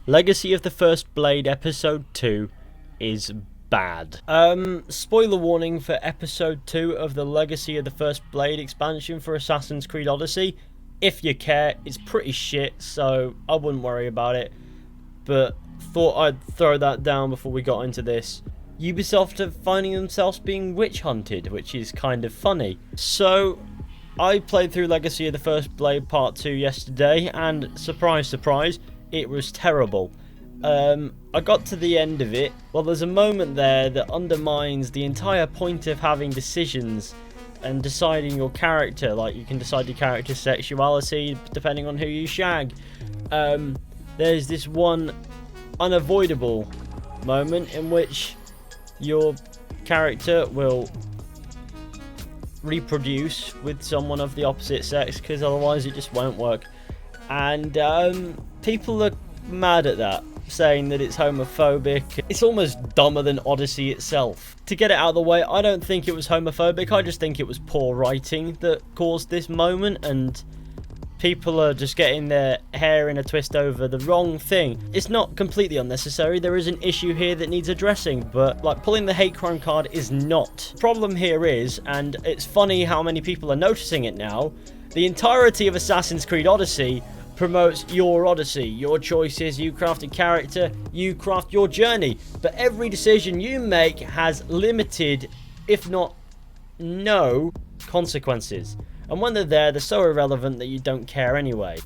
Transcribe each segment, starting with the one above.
Legacy of the First Blade Episode 2 is bad. Spoiler warning for Episode 2 of the Legacy of the First Blade expansion for Assassin's Creed Odyssey. If you care, it's pretty shit, so I wouldn't worry about it. But thought I'd throw that down before we got into this. Ubisoft are finding themselves being witch hunted, which is kind of funny. So I played through Legacy of the First Blade Part 2 yesterday, and surprise, surprise, it was terrible. I got to the end of it. Well, there's a moment there that undermines the entire point of having decisions and deciding your character. Like, you can decide your character's sexuality depending on who you shag. There's this one unavoidable moment in which your character will reproduce with someone of the opposite sex, because otherwise it just won't work. And people are mad at that, saying that it's homophobic. It's almost dumber than Odyssey itself. To get it out of the way, I don't think it was homophobic. I just think it was poor writing that caused this moment, and people are just getting their hair in a twist over the wrong thing. It's not completely unnecessary. There is an issue here that needs addressing, but like, pulling the hate crime card is not. The problem here is, and it's funny how many people are noticing it now, the entirety of Assassin's Creed Odyssey promotes your Odyssey, your choices, you craft a character, you craft your journey. But every decision you make has limited, if not no, consequences. And when they're so irrelevant that you don't care anyway.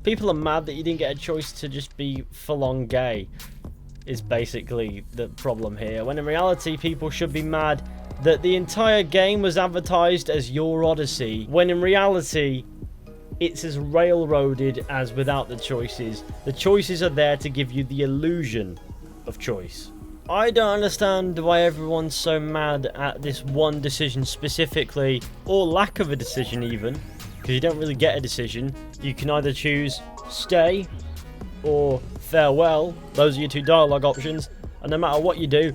People are mad that you didn't get a choice to just be full-on gay, is basically the problem here. When in reality, people should be mad that the entire game was advertised as your Odyssey, when in reality, it's as railroaded as without the choices. The choices are there to give you the illusion of choice. I don't understand why everyone's so mad at this one decision specifically, or lack of a decision even, because you don't really get a decision. You can either choose stay or farewell. Those are your two dialogue options, and no matter what you do,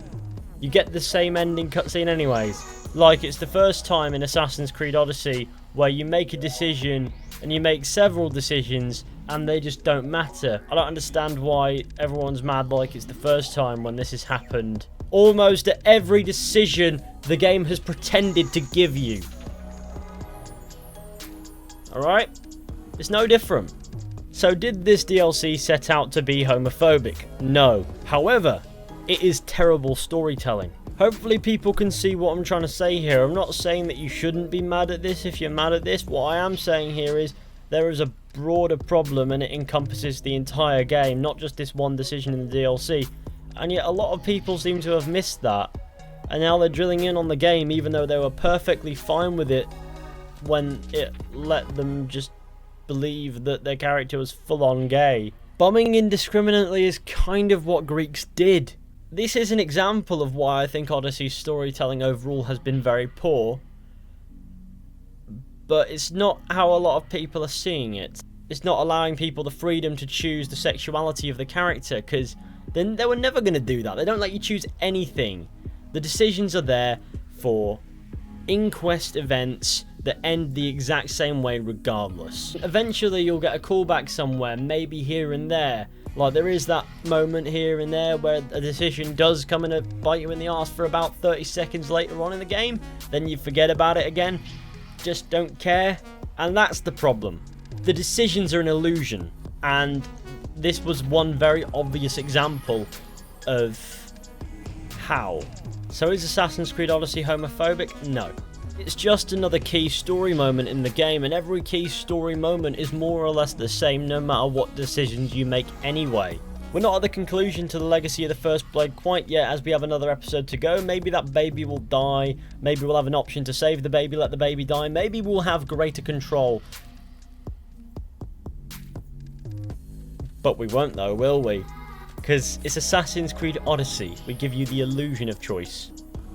you get the same ending cutscene anyways. Like, it's the first time in Assassin's Creed Odyssey where you make a decision and you make several decisions and they just don't matter. I don't understand why everyone's mad like it's the first time when this has happened almost at every decision the game has pretended to give you. Alright? It's no different. So did this DLC set out to be homophobic? No. However, it is terrible storytelling. Hopefully people can see what I'm trying to say here. I'm not saying that you shouldn't be mad at this if you're mad at this. What I am saying here is there is a broader problem, and it encompasses the entire game, not just this one decision in the DLC. And yet a lot of people seem to have missed that. And now they're drilling in on the game even though they were perfectly fine with it when it let them just believe that their character was full-on gay. Bombing indiscriminately is kind of what Greeks did. This is an example of why I think Odyssey's storytelling overall has been very poor. But it's not how a lot of people are seeing it. It's not allowing people the freedom to choose the sexuality of the character, because then they were never going to do that. They don't let you choose anything. The decisions are there for in-quest events that end the exact same way regardless. Eventually you'll get a callback somewhere, maybe here and there. Like, there is that moment here and there where a decision does come and bite you in the arse for about 30 seconds later on in the game. Then you forget about it again. Just don't care. And that's the problem. The decisions are an illusion. And this was one very obvious example of how. So is Assassin's Creed Odyssey homophobic? No. It's just another key story moment in the game, and every key story moment is more or less the same no matter what decisions you make anyway. We're not at the conclusion to the Legacy of the First Blade quite yet, as we have another episode to go. Maybe that baby will die, maybe we'll have an option to save the baby, let the baby die, maybe we'll have greater control. But we won't though, will we? Because it's Assassin's Creed Odyssey. We give you the illusion of choice,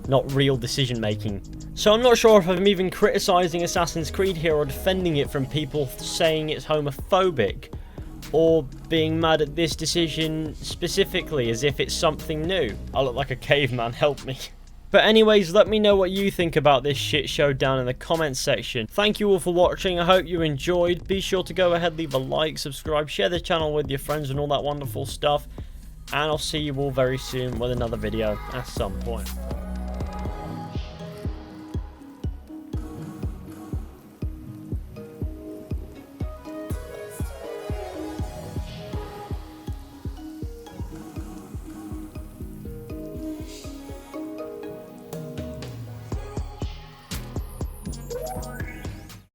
not real decision making. So I'm not sure if I'm even criticising Assassin's Creed here or defending it from people saying it's homophobic, or being mad at this decision specifically as if it's something new. I look like a caveman, help me. But anyways, let me know what you think about this shit show down in the comments section. Thank you all for watching. I hope you enjoyed. Be sure to go ahead, leave a like, subscribe, share the channel with your friends and all that wonderful stuff. And I'll see you all very soon with another video at some point.